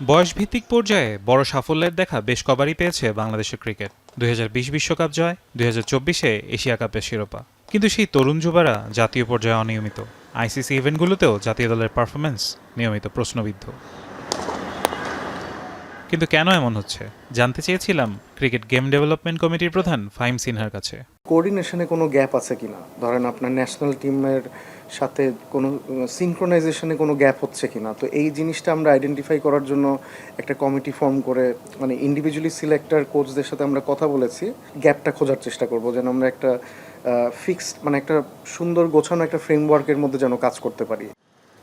বয়সভিত্তিক পর্যায়ে বড় সাফল্যের দেখা বেশ কবারই পেয়েছে বাংলাদেশের ক্রিকেট। 2020 বিশ্বকাপ জয়, 2024-এ এশিয়া কাপের শিরোপা। কিন্তু সেই তরুণ যুবারা জাতীয় পর্যায়ে অনিয়মিত। আইসিসি ইভেন্টগুলোতেও জাতীয় দলের পারফরম্যান্স নিয়মিত প্রশ্নবিদ্ধ। কিন্তু কেন এমন হচ্ছে জানতে চেয়েছিলাম ক্রিকেট গেম ডেভেলপমেন্ট কমিটির প্রধান ফাহিম সিনহার কাছে। কোঅর্ডিনেশনে কোনো গ্যাপ আছে কিনা, ধরেন আপনার ন্যাশনাল টিমের সাথে কোনো সিনক্রোনাইজেশনে কোনো গ্যাপ হচ্ছে কিনা, তো এই জিনিসটা আমরা আইডেন্টিফাই করার জন্য একটা কমিটি ফর্ম করে মানে ইন্ডিভিজুয়ালি সিলেক্টর কোচদের সাথে আমরা কথা বলেছি, গ্যাপটা খোঁজার চেষ্টা করব যেন আমরা একটা ফিক্সড মানে একটা সুন্দর গোছানো একটা ফ্রেমওয়ার্কের মধ্যে যেন কাজ করতে পারি।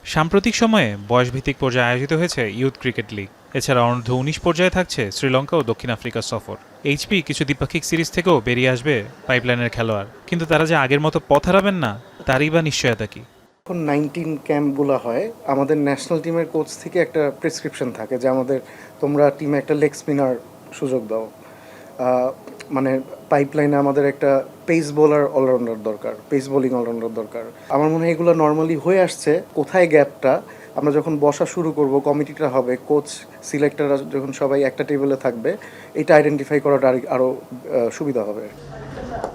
সাম্প্রতিক সময়ে বয়সভিত্তিক পর্যায়ে আয়োজিত হয়েছে ইউথ ক্রিকেট লিগ। এছাড়া অনূর্ধ্ব 19 পর্যায়ে থাকছে শ্রীলঙ্কা ও দক্ষিণ আফ্রিকার সফর। এইচপি কিছু দ্বিপাক্ষিক সিরিজ থেকেও বেরিয়ে আসবে পাইপলাইনের খেলোয়াড়, কিন্তু তারা যে আগের মতো পথ হারাবেন না তারই বা নিশ্চয়তা কি? এখন 19 ক্যাম্পগুলো হয়, আমাদের ন্যাশনাল টিমের কোচ থেকে একটা প্রেসক্রিপশন থাকে যে আমাদের তোমরা টিমে একটা লেগ স্পিনার সুযোগ দাও, মানে পাইপলাইনে আমাদের একটা পেস বোলার অলরাউন্ডার দরকার, পেস বোলিং অলরাউন্ডার দরকার। আমার মনে হয় এগুলো নর্মালি হয়ে আসছে। কোথায় গ্যাপটা, আমরা যখন বসা শুরু করব, কমিটিটা হবে, কোচ সিলেক্টররা যখন সবাই একটা টেবিলে থাকবে, এটা আইডেন্টিফাই করাটা আরও সুবিধা হবে।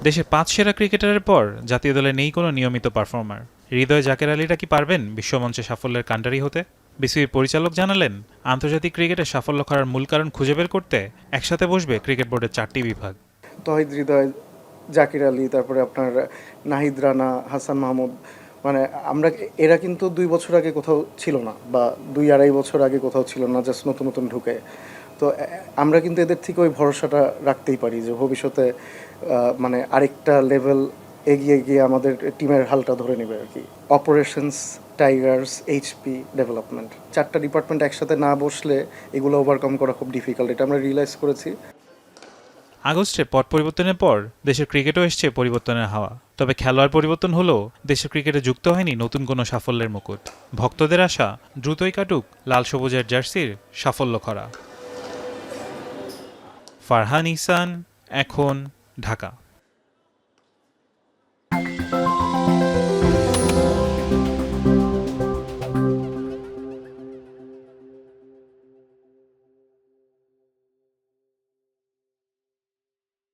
দেশের 5 সেরা ক্রিকেটারের পর জাতীয় দলে নেই কোনো নিয়মিত পারফর্মার। হৃদয় জাকের আলীরা কি পারবেন বিশ্বমঞ্চে সাফল্যের কাণ্ডারি হতে? বিসিবির পরিচালক জানালেন, আন্তর্জাতিক ক্রিকেটে সাফল্য করার মূল কারণ খুঁজে বের করতে একসাথে বসবে ক্রিকেট বোর্ডের 4টি বিভাগ। তহিদ হৃদয়, জাকির আলী, তারপরে আপনার নাহিদ রানা, হাসান মাহমুদ, মানে আমরা এরা কিন্তু 2 বছর আগে কোথাও ছিল না, বা 2-2.5 বছর আগে কোথাও ছিল না, জাস্ট নতুন নতুন ঢুকে। তো আমরা কিন্তু এদের থেকে ওই ভরসাটা রাখতেই পারি যে ভবিষ্যতে মানে আরেকটা লেভেল এগিয়ে গিয়ে আমাদের টিমের হালটা ধরে নেবে আর কি। অপারেশনস, টাইগার্স, এইচপি, ডেভেলপমেন্ট, 4টা ডিপার্টমেন্ট একসাথে না বসলে এগুলো ওভারকাম করা খুব ডিফিকাল্ট, এটা আমরা রিয়েলাইজ করেছি। আগস্টে পট পরিবর্তনের পর দেশের ক্রিকেটও এসছে পরিবর্তনের হাওয়া। তবে খেলোয়াড় পরিবর্তন হলেও দেশের ক্রিকেটে যুক্ত হয়নি নতুন কোনো সাফল্যের মুকুট। ভক্তদের আশা দ্রুতই কাটুক লাল সবুজের জার্সির সাফল্য খরা। ফারহান ইহসান, এখন, ঢাকা।